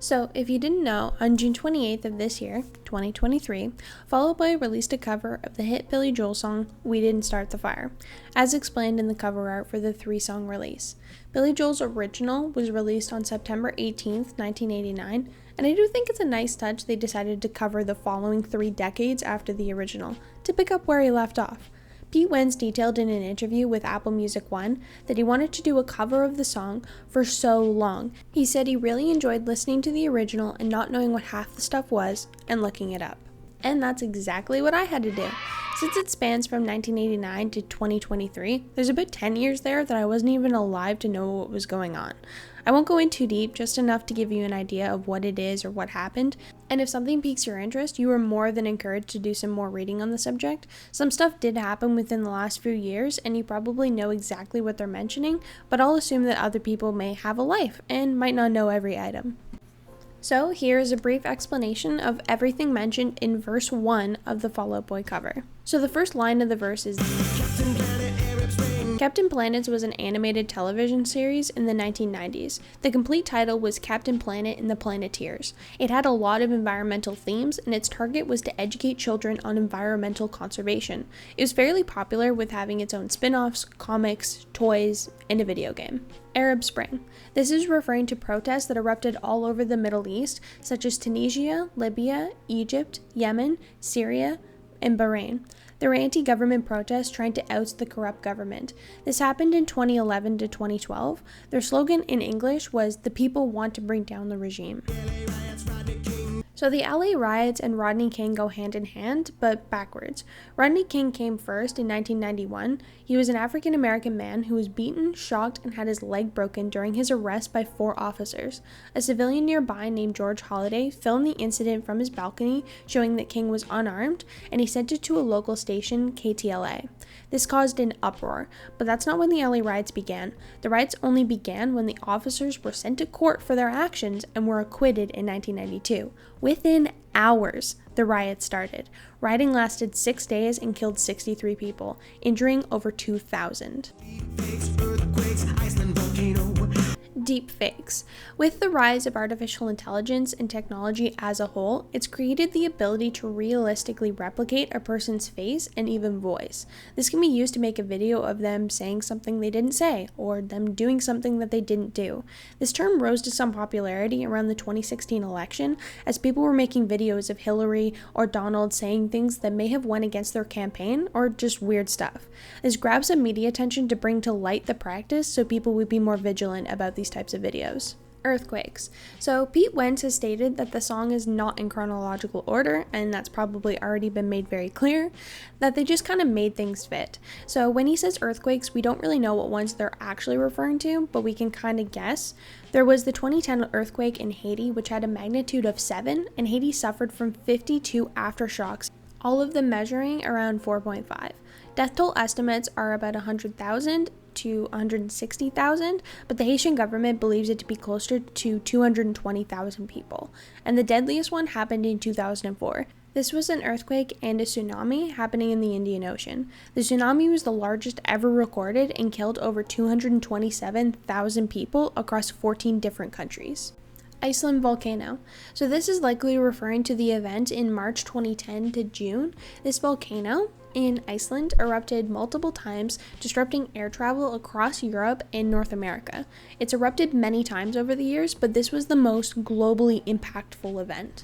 So, if you didn't know, on June 28th of this year, 2023, Fall Out Boy released a cover of the hit Billy Joel song, We Didn't Start the Fire, as explained in the cover art for the 3-song release. Billy Joel's original was released on September 18th, 1989, and I do think it's a nice touch they decided to cover the following 3 decades after the original, to pick up where he left off. Pete Wentz detailed in an interview with Apple Music One that he wanted to do a cover of the song for so long. He said he really enjoyed listening to the original and not knowing what half the stuff was and looking it up. And that's exactly what I had to do. Since it spans from 1989 to 2023, there's about 10 years there that I wasn't even alive to know what was going on. I won't go in too deep, just enough to give you an idea of what it is or what happened, and if something piques your interest, you are more than encouraged to do some more reading on the subject. Some stuff did happen within the last few years, and you probably know exactly what they're mentioning, but I'll assume that other people may have a life and might not know every item. So here is a brief explanation of everything mentioned in verse 1 of the Fall Out Boy cover. So the first line of the verse is, Captain Planets was an animated television series in the 1990s. The complete title was Captain Planet and the Planeteers. It had a lot of environmental themes, and its target was to educate children on environmental conservation. It was fairly popular, with having its own spin-offs, comics, toys, and a video game. Arab Spring. This is referring to protests that erupted all over the Middle East, such as Tunisia, Libya, Egypt, Yemen, Syria, and Bahrain. There were anti-government protests trying to oust the corrupt government. This happened in 2011 to 2012. Their slogan in English was, "The people want to bring down the regime." So the LA riots and Rodney King go hand in hand, but backwards. Rodney King came first in 1991. He was an African-American man who was beaten, shocked, and had his leg broken during his arrest by 4 officers. A civilian nearby named George Holliday filmed the incident from his balcony, showing that King was unarmed, and he sent it to a local station, KTLA. This caused an uproar, but that's not when the LA riots began. The riots only began when the officers were sent to court for their actions and were acquitted in 1992. Within hours, the riots started. Rioting lasted 6 days and killed 63 people, injuring over 2,000. Deepfakes. With the rise of artificial intelligence and technology as a whole, it's created the ability to realistically replicate a person's face and even voice. This can be used to make a video of them saying something they didn't say, or them doing something that they didn't do. This term rose to some popularity around the 2016 election, as people were making videos of Hillary or Donald saying things that may have went against their campaign, or just weird stuff. This grabbed some media attention to bring to light the practice so people would be more vigilant about these types of videos. Earthquakes. So Pete Wentz has stated that the song is not in chronological order, and that's probably already been made very clear, that they just kind of made things fit. So when he says earthquakes, we don't really know what ones they're actually referring to, but we can kind of guess. There was the 2010 earthquake in Haiti, which had a magnitude of 7, and Haiti suffered from 52 aftershocks, all of them measuring around 4.5. Death toll estimates are about 100,000 to 160,000, but the Haitian government believes it to be closer to 220,000 people. And the deadliest one happened in 2004. This was an earthquake and a tsunami happening in the Indian Ocean. The tsunami was the largest ever recorded and killed over 227,000 people across 14 different countries. Iceland volcano. So this is likely referring to the event in March 2010 to June. This volcano in Iceland erupted multiple times, disrupting air travel across Europe and North America. It's erupted many times over the years, but this was the most globally impactful event.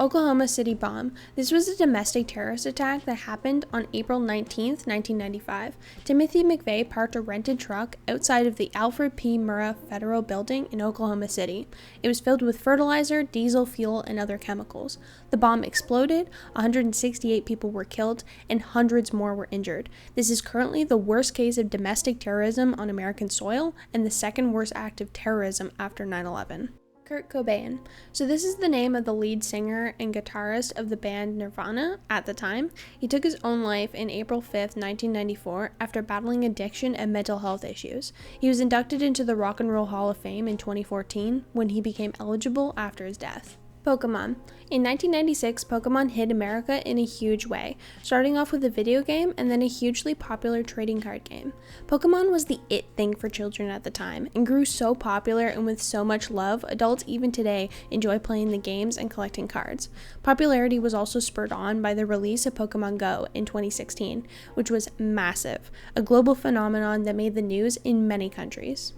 Oklahoma City bomb. This was a domestic terrorist attack that happened on April 19, 1995. Timothy McVeigh parked a rented truck outside of the Alfred P. Murrah Federal Building in Oklahoma City. It was filled with fertilizer, diesel fuel, and other chemicals. The bomb exploded, 168 people were killed, and hundreds more were injured. This is currently the worst case of domestic terrorism on American soil, and the second worst act of terrorism after 9/11. Kurt Cobain. So this is the name of the lead singer and guitarist of the band Nirvana at the time. He took his own life in April 5th, 1994 after battling addiction and mental health issues. He was inducted into the Rock and Roll Hall of Fame in 2014 when he became eligible after his death. Pokemon. In 1996, Pokemon hit America in a huge way, starting off with a video game and then a hugely popular trading card game. Pokemon was the it thing for children at the time and grew so popular and with so much love, adults even today enjoy playing the games and collecting cards. Popularity was also spurred on by the release of Pokemon Go in 2016, which was massive, a global phenomenon that made the news in many countries.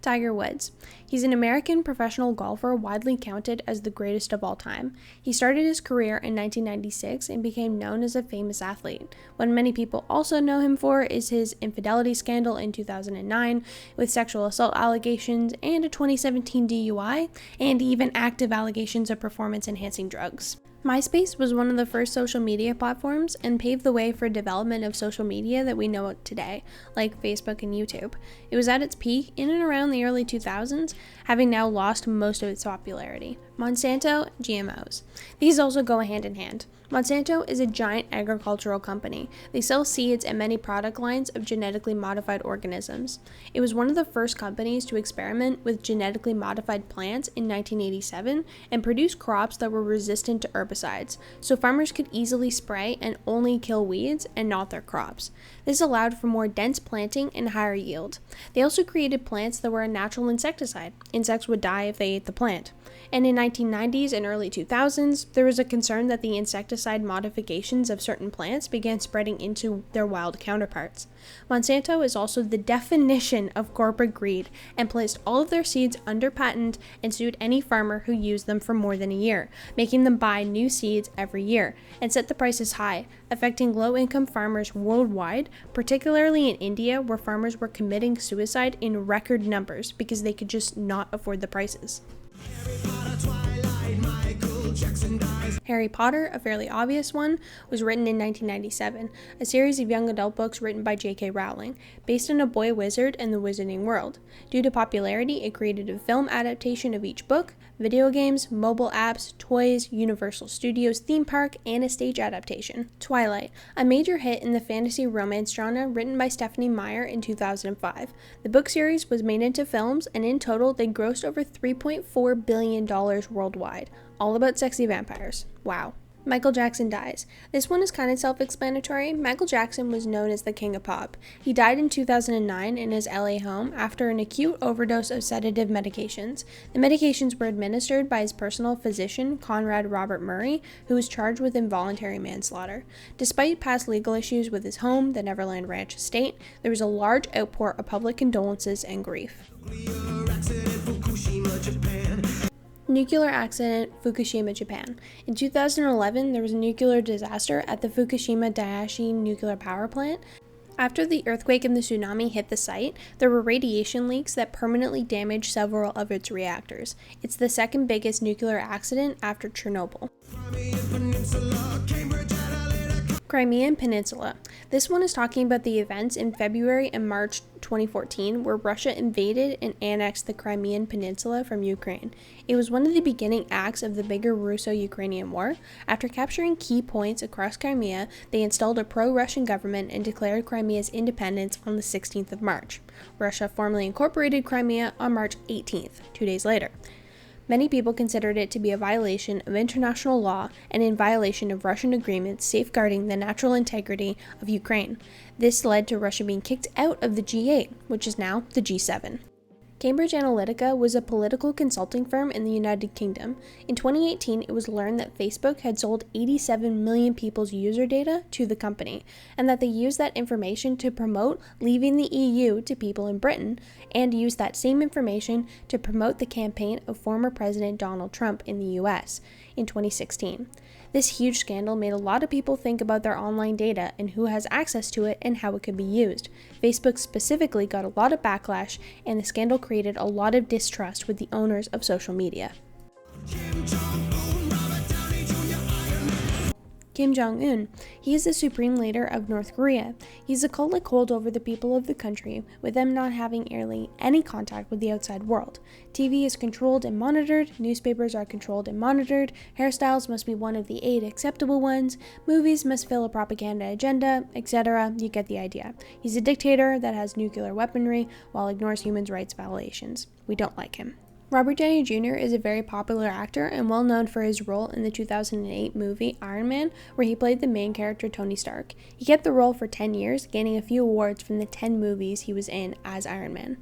Tiger Woods. He's an American professional golfer widely counted as the greatest of all time. He started his career in 1996 and became known as a famous athlete. What many people also know him for is his infidelity scandal in 2009 with sexual assault allegations and a 2017 DUI, and even active allegations of performance-enhancing drugs. MySpace was one of the first social media platforms and paved the way for development of social media that we know today, like Facebook and YouTube. It was at its peak in and around the early 2000s, having now lost most of its popularity. Monsanto, GMOs. These also go hand in hand. Monsanto is a giant agricultural company. They sell seeds and many product lines of genetically modified organisms. It was one of the first companies to experiment with genetically modified plants in 1987 and produce crops that were resistant to herbicides, so farmers could easily spray and only kill weeds and not their crops. This allowed for more dense planting and higher yield. They also created plants that were a natural insecticide. Insects would die if they ate the plant. And in 1990s and early 2000s, there was a concern that the insecticide modifications of certain plants began spreading into their wild counterparts. Monsanto is also the definition of corporate greed and placed all of their seeds under patent and sued any farmer who used them for more than a year, making them buy new seeds every year, and set the prices high, affecting low-income farmers worldwide, particularly in India, where farmers were committing suicide in record numbers because they could just not afford the prices. Harry Potter, a fairly obvious one, was written in 1997, a series of young adult books written by J.K. Rowling, based on a boy wizard and the wizarding world. Due to popularity, it created a film adaptation of each book, video games, mobile apps, toys, Universal Studios theme park, and a stage adaptation. Twilight, a major hit in the fantasy romance genre written by Stephenie Meyer in 2005. The book series was made into films, and in total, they grossed over $3.4 billion worldwide. All about sexy vampires. Wow. Michael Jackson dies. This one is kind of self-explanatory. Michael Jackson was known as the King of Pop. He died in 2009 in his LA home after an acute overdose of sedative medications. The medications were administered by his personal physician, Conrad Robert Murray, who was charged with involuntary manslaughter. Despite past legal issues with his home, the Neverland Ranch estate, there was a large outpour of public condolences and grief. Nuclear accident, Fukushima, Japan. In 2011, there was a nuclear disaster at the Fukushima Daiichi nuclear power plant. After the earthquake and the tsunami hit the site, there were radiation leaks that permanently damaged several of its reactors. It's the second biggest nuclear accident after Chernobyl. Crimean Peninsula. This one is talking about the events in February and March 2014 where Russia invaded and annexed the Crimean Peninsula from Ukraine. It was one of the beginning acts of the bigger Russo-Ukrainian War. After capturing key points across Crimea, they installed a pro-Russian government and declared Crimea's independence on the 16th of March. Russia formally incorporated Crimea on March 18th, 2 days later. Many people considered it to be a violation of international law and in violation of Russian agreements safeguarding the natural integrity of Ukraine. This led to Russia being kicked out of the G8, which is now the G7. Cambridge Analytica was a political consulting firm in the United Kingdom. In 2018, it was learned that Facebook had sold 87 million people's user data to the company, and that they used that information to promote leaving the EU to people in Britain, and used that same information to promote the campaign of former President Donald Trump in the US in 2016. This huge scandal made a lot of people think about their online data and who has access to it and how it could be used. Facebook specifically got a lot of backlash, and the scandal created a lot of distrust with the owners of social media. Kim Jong-un. He is the supreme leader of North Korea. He's a cult like holdover the people of the country, with them not having nearly any contact with the outside world. TV is controlled and monitored, newspapers are controlled and monitored, hairstyles must be one of the 8 acceptable ones, movies must fill a propaganda agenda, etc. You get the idea. He's a dictator that has nuclear weaponry while ignores human rights violations. We don't like him. Robert Downey Jr. is a very popular actor and well known for his role in the 2008 movie Iron Man, where he played the main character Tony Stark. He kept the role for 10 years, gaining a few awards from the 10 movies he was in as Iron Man.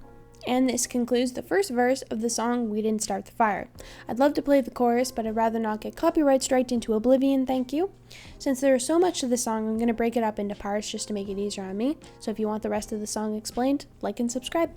And this concludes the first verse of the song We Didn't Start the Fire. I'd love to play the chorus, but I'd rather not get copyright striked into oblivion, thank you. Since there is so much to the song, I'm going to break it up into parts just to make it easier on me. So if you want the rest of the song explained, like and subscribe.